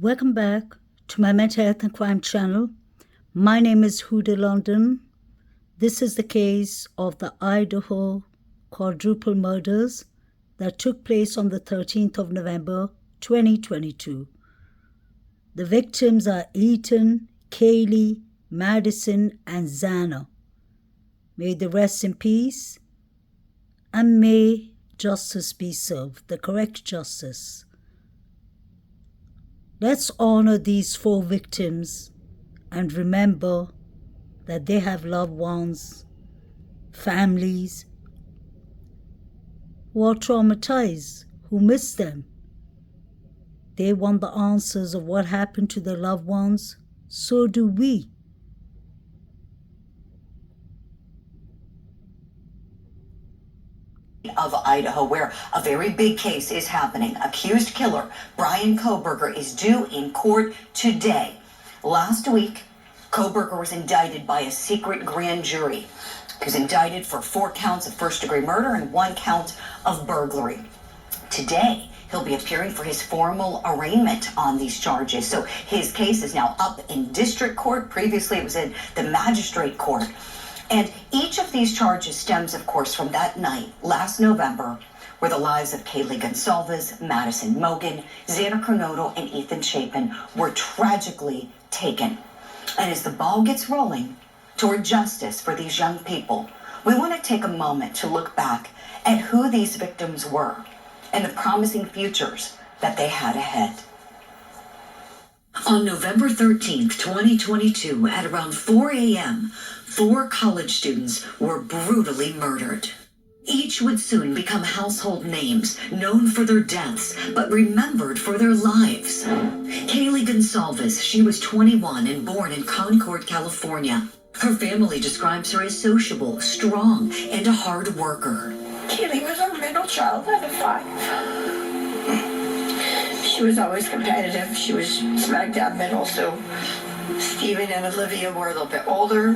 Welcome back to my mental health and crime channel. My name is Huda London. This is the case of the Idaho quadruple murders that took place on the 13th of November 2022. The victims are Ethan, Kaylee, Madison, and Xana. May they rest in peace, and may justice be served, the correct justice. Let's honor these 4 victims and remember that they have loved ones, families who are traumatized, who miss them. They want the answers of what happened to their loved ones. So do we. Of Idaho, where a very big case is happening. Accused killer Brian Kohberger is due in court today. Last week, Kohberger was indicted by a secret grand jury. He was indicted for 4 counts of first-degree murder and 1 count of burglary. Today, he'll be appearing for his formal arraignment on these charges. So his case is now up in district court. Previously, it was in the magistrate court. And each of these charges stems, of course, from that night last November where the lives of Kaylee Gonsalves, Madison Mogen, Xana Kernodle, and Ethan Chapin were tragically taken. And as the ball gets rolling toward justice for these young people, we want to take a moment to look back at who these victims were and the promising futures that they had ahead. On November 13th, 2022, at around 4 a.m., 4 college students were brutally murdered. Each would soon become household names, known for their deaths, but remembered for their lives. Kaylee Gonsalves, she was 21 and born in Concord, California. Her family describes her as sociable, strong, and a hard worker. Kaylee was our middle child out of 5. She was always competitive. She was smack dab middle, so Stephen and Olivia were a little bit older.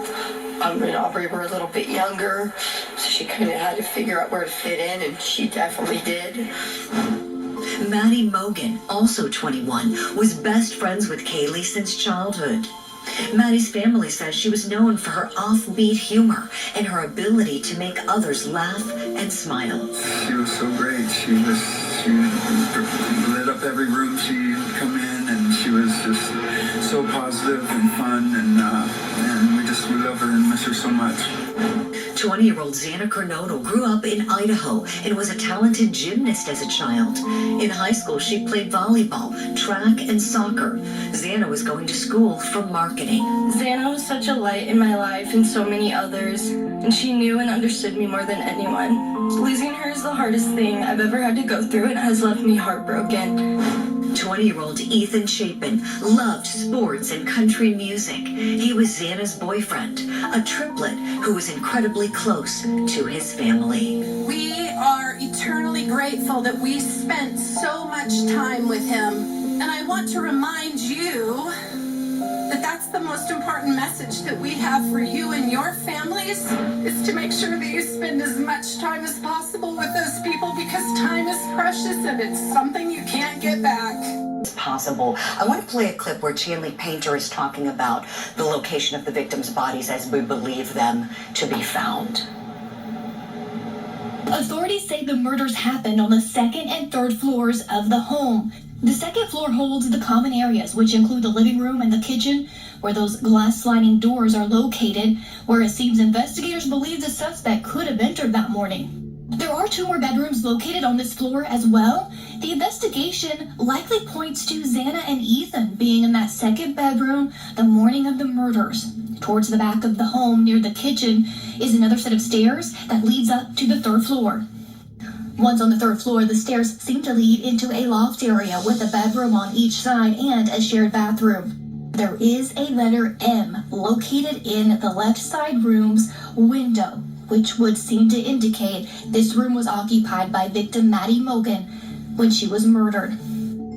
And Aubrey were a little bit younger, so she kind of had to figure out where to fit in, and she definitely did. Maddie Mogen, also 21, was best friends with Kaylee since childhood. Maddie's family says she was known for her offbeat humor and her ability to make others laugh and smile. She was so great. She lit up every room she'd come in, and she was just so positive and fun, and we love her and miss her so much. 20-year-old Xana Kernodle grew up in Idaho and was a talented gymnast as a child. In high school, she played volleyball, track, and soccer. Xana was going to school for marketing. Xana was such a light in my life and so many others, and she knew and understood me more than anyone. Losing her is the hardest thing I've ever had to go through and has left me heartbroken. 20-year-old Ethan Chapin loved sports and country music. He was Xana's boyfriend, a triplet who was incredibly close to his family. We are eternally grateful that we spent so much time with him. And I want to remind you that that's the most important message that we have for you and your families, is to make sure that you spend as much time as possible with those people, because time is precious and it's something you can't get back. It's possible. I want to play a clip where Chanley Painter is talking about the location of the victims' bodies as we believe them to be found. Authorities say the murders happened on the 2nd and 3rd floors of the home. The 2nd floor holds the common areas, which include the living room and the kitchen, where those glass sliding doors are located, where it seems investigators believe the suspect could have entered that morning. There are 2 more bedrooms located on this floor as well. The investigation likely points to Xana and Ethan being in that 2nd bedroom the morning of the murders. Towards the back of the home near the kitchen is another set of stairs that leads up to the 3rd floor. Once on the 3rd floor, the stairs seem to lead into a loft area with a bedroom on each side and a shared bathroom. There is a letter M located in the left side room's window, which would seem to indicate this room was occupied by victim Maddie Mogen when she was murdered.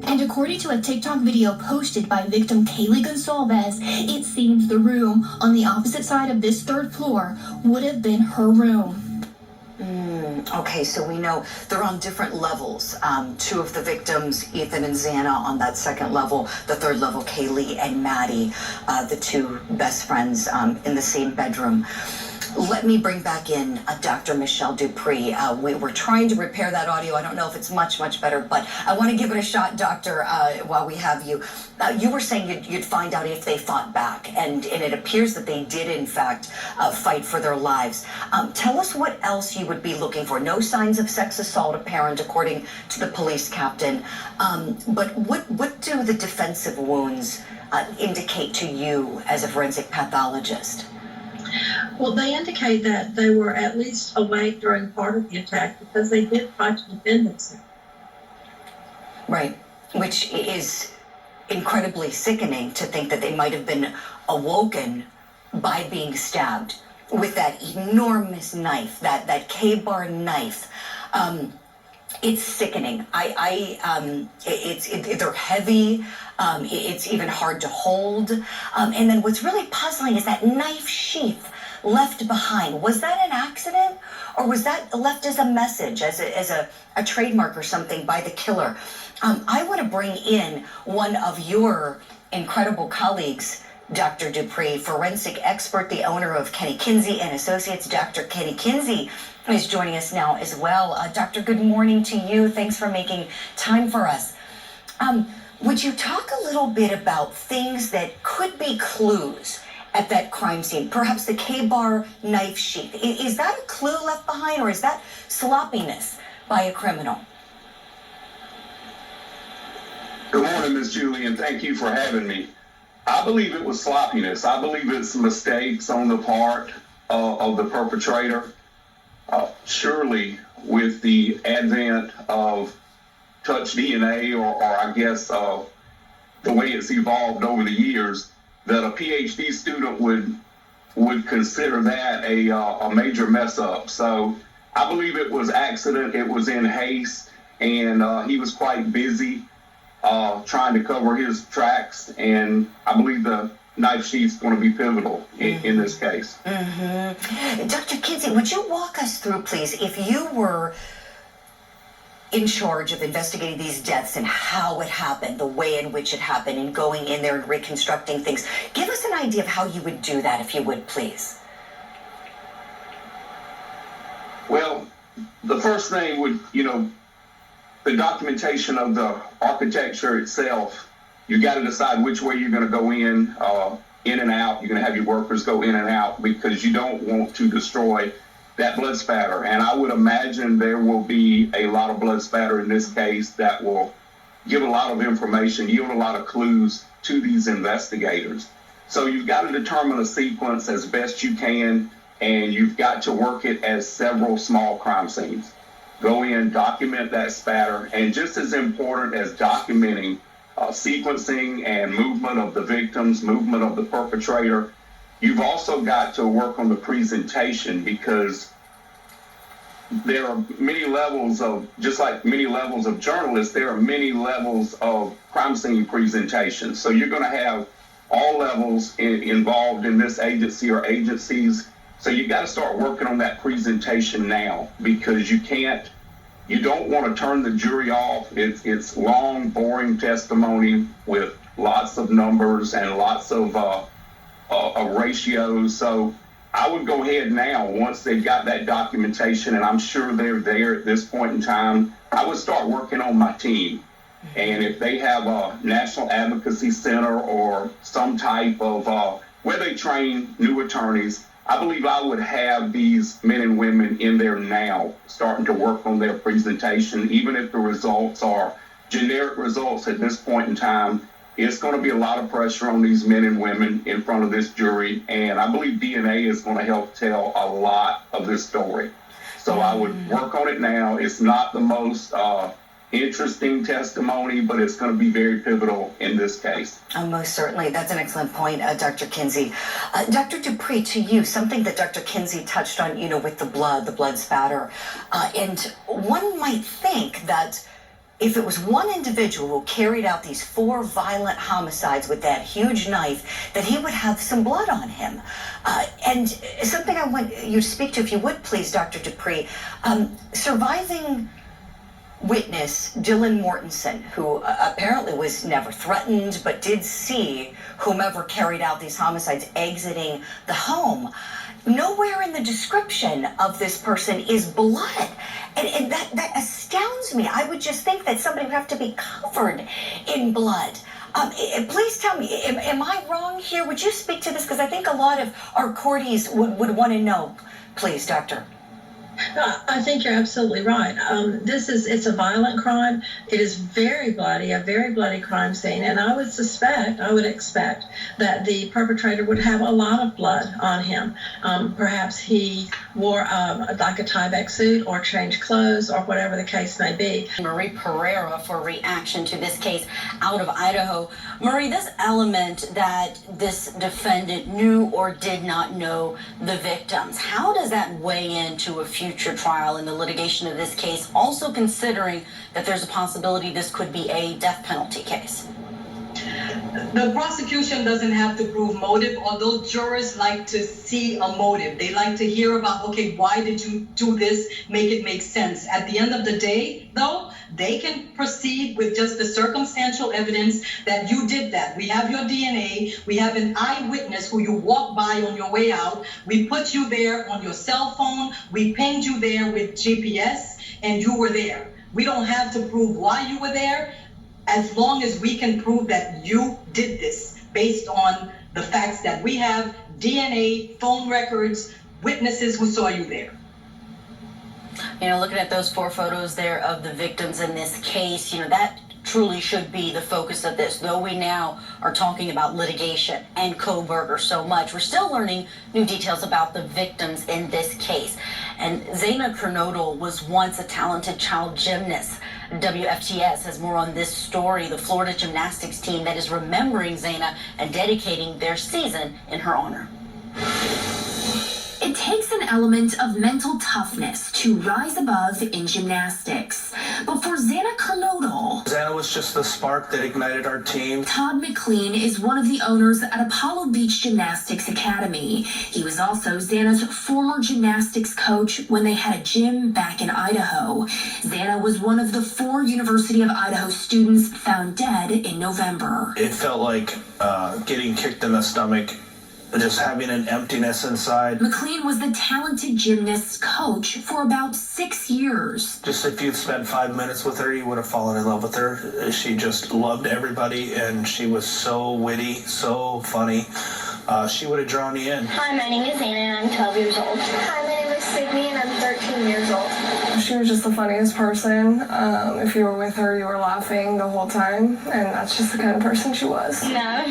And according to a TikTok video posted by victim Kaylee Gonsalves, it seems the room on the opposite side of this 3rd floor would have been her room. Okay, so we know they're on different levels. Two of the victims, Ethan and Xana, on that second level. The third level, Kaylee and Maddie, the two best friends in the same bedroom. Let me bring back in Dr. Michelle Dupree. We're trying to repair that audio. I don't know if it's much better, but I want to give it a shot, Doctor, while we have you. You were saying you'd find out if they fought back, and it appears that they did, in fact, fight for their lives. Tell us what else you would be looking for. No signs of sex assault apparent, according to the police captain. But what do the defensive wounds indicate to you as a forensic pathologist? Well, they indicate that they were at least awake during part of the attack because they did try to defend themselves. Right, which is incredibly sickening to think that they might have been awoken by being stabbed with that enormous knife, that K-bar knife. It's sickening. They're heavy. It's even hard to hold. And then what's really puzzling is that knife sheath left behind. Was that an accident, or was that left as a message, as a trademark or something by the killer? I want to bring in one of your incredible colleagues, Dr. Dupree, forensic expert, the owner of Kenny Kinsey and Associates. Dr. Kenny Kinsey is joining us now as well. Doctor, good morning to you. Thanks for making time for us. Would you talk a little bit about things that could be clues at that crime scene? Perhaps the K-bar knife sheath. Is that a clue left behind, or is that sloppiness by a criminal? Good morning, Ms. Julie, and thank you for having me. I believe it was sloppiness. I believe it's mistakes on the part of the perpetrator. Surely, with the advent of touch DNA, or I guess the way it's evolved over the years, that a PhD student would consider that a major mess up. So I believe it was accident. It was in haste, and he was quite busy trying to cover his tracks, and I believe the knife sheath's going to be pivotal in this case. Mm-hmm. Dr. Kinsey, would you walk us through, please, if you were in charge of investigating these deaths and how it happened, the way in which it happened, and going in there and reconstructing things. Give us an idea of how you would do that, if you would, please. Well, the first thing would, the documentation of the architecture itself. You got to decide which way you're going to go in and out. You're going to have your workers go in and out because you don't want to destroy that blood spatter. And I would imagine there will be a lot of blood spatter in this case that will give a lot of information, yield a lot of clues to these investigators. So you've got to determine a sequence as best you can, and you've got to work it as several small crime scenes. Go in, document that spatter, and just as important as documenting sequencing and movement of the victims, movement of the perpetrator, you've also got to work on the presentation, because there are many levels of, just like many levels of journalists, there are many levels of crime scene presentation. So you're going to have all levels involved in this agency or agencies. So you got to start working on that presentation now, because you don't want to turn the jury off. It's long, boring testimony with lots of numbers and lots of ratios. So I would go ahead now, once they've got that documentation, and I'm sure they're there at this point in time, I would start working on my team. And if they have a National Advocacy Center or some type of where they train new attorneys, I believe I would have these men and women in there now, starting to work on their presentation. Even if the results are generic results at this point in time, it's going to be a lot of pressure on these men and women in front of this jury. And I believe DNA is going to help tell a lot of this story. So I would work on it now. It's not the most interesting testimony, but it's going to be very pivotal in this case. Most certainly. That's an excellent point, Dr. Kinsey. Dr. Dupree, to you, something that Dr. Kinsey touched on, with the blood spatter. And one might think that if it was one individual who carried out these 4 violent homicides with that huge knife, that he would have some blood on him. And something I want you to speak to, if you would please, Dr. Dupree, surviving witness Dylan Mortensen, who apparently was never threatened, but did see whomever carried out these homicides exiting the home. Nowhere in the description of this person is blood. And that astounds me. I would just think that somebody would have to be covered in blood. Please tell me, am I wrong here? Would you speak to this? Because I think a lot of our courties would want to know. Please, Doctor. I think you're absolutely right. It's a violent crime. It is very bloody, a very bloody crime scene. And I would expect that the perpetrator would have a lot of blood on him. Perhaps he wore like a Tyvek suit or changed clothes or whatever the case may be. Marie Pereira for reaction to this case out of Idaho. Marie, this element that this defendant knew or did not know the victims, how does that weigh into a future trial in the litigation of this case, also considering that there's a possibility this could be a death penalty case? The prosecution doesn't have to prove motive, although jurors like to see a motive. They like to hear about, okay, why did you do this? Make it make sense. At the end of the day, though, they can proceed with just the circumstantial evidence that you did that. We have your DNA. We have an eyewitness who you walked by on your way out. We put you there on your cell phone. We pinged you there with GPS, and you were there. We don't have to prove why you were there, as long as we can prove that you did this based on the facts that we have, DNA, phone records, witnesses who saw you there. You know, looking at those 4 photos there of the victims in this case, you know, that truly should be the focus of this. Though we now are talking about litigation and Kohberger so much, we're still learning new details about the victims in this case. And Zaina Kernodle was once a talented child gymnast. WFTS has more on this story, the Florida gymnastics team that is remembering Zaina and dedicating their season in her honor. It takes an element of mental toughness to rise above in gymnastics. But for Xana Kernodle, Xana was just the spark that ignited our team. Todd McLean is one of the owners at Apollo Beach Gymnastics Academy. He was also Xana's former gymnastics coach when they had a gym back in Idaho. Xana was one of the 4 University of Idaho students found dead in November. It felt like getting kicked in the stomach, just having an emptiness inside. McLean was the talented gymnast's coach for about 6 years. Just if you'd spent 5 minutes with her, you would have fallen in love with her. She just loved everybody, and she was so witty, so funny. She would have drawn you in. Hi, my name is Xana and I'm 12 years old. Hi, my name is Sydney and I'm 13 years old. She was just the funniest person. If you were with her, you were laughing the whole time, and that's just the kind of person she was. No.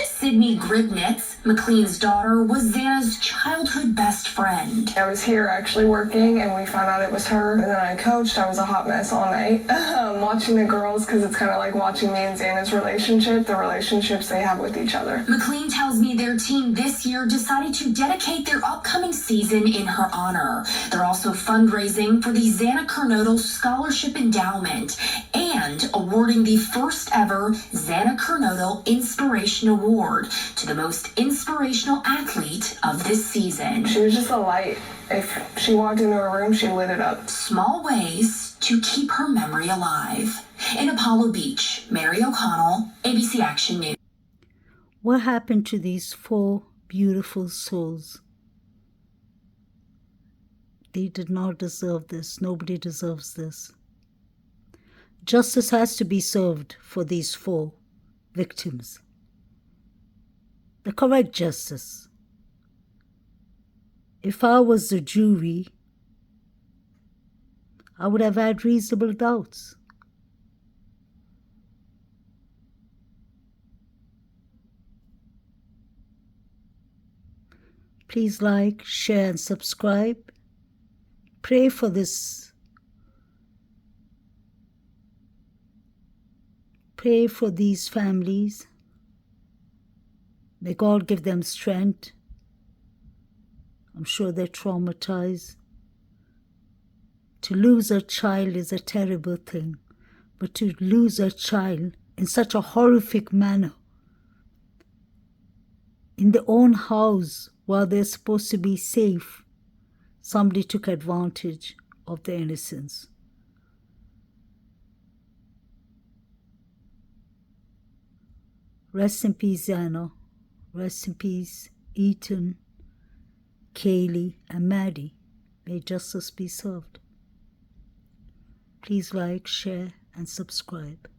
Sydney Gribnitz, McLean's daughter, was Xana's childhood best friend. I was here actually working, and we found out it was her. And then I coached. I was a hot mess all night watching the girls, because it's kind of like watching me and Xana's relationship, the relationships they have with each other. McLean tells me their team this year decided to dedicate their upcoming season in her honor. They're also fundraising for the Xana Kernodle Scholarship Endowment and awarding the first ever Xana Kernodle Inspiration Award to the most inspirational athlete of this season. She was just a light. If she walked into a room, she lit it up. Small ways to keep her memory alive. In Apollo Beach, Mary O'Connell, ABC Action News. What happened to these 4 beautiful souls? They did not deserve this. Nobody deserves this. Justice has to be served for these 4 victims. The correct justice. If I was the jury, I would have had reasonable doubts. Please like, share, and subscribe. Pray for this. Pray for these families. May God give them strength. I'm sure they're traumatized. To lose a child is a terrible thing, but to lose a child in such a horrific manner, in their own house while they're supposed to be safe, somebody took advantage of their innocence. Rest in peace, Anna. Rest in peace, Ethan, Kaylee, and Maddie. May justice be served. Please like, share, and subscribe.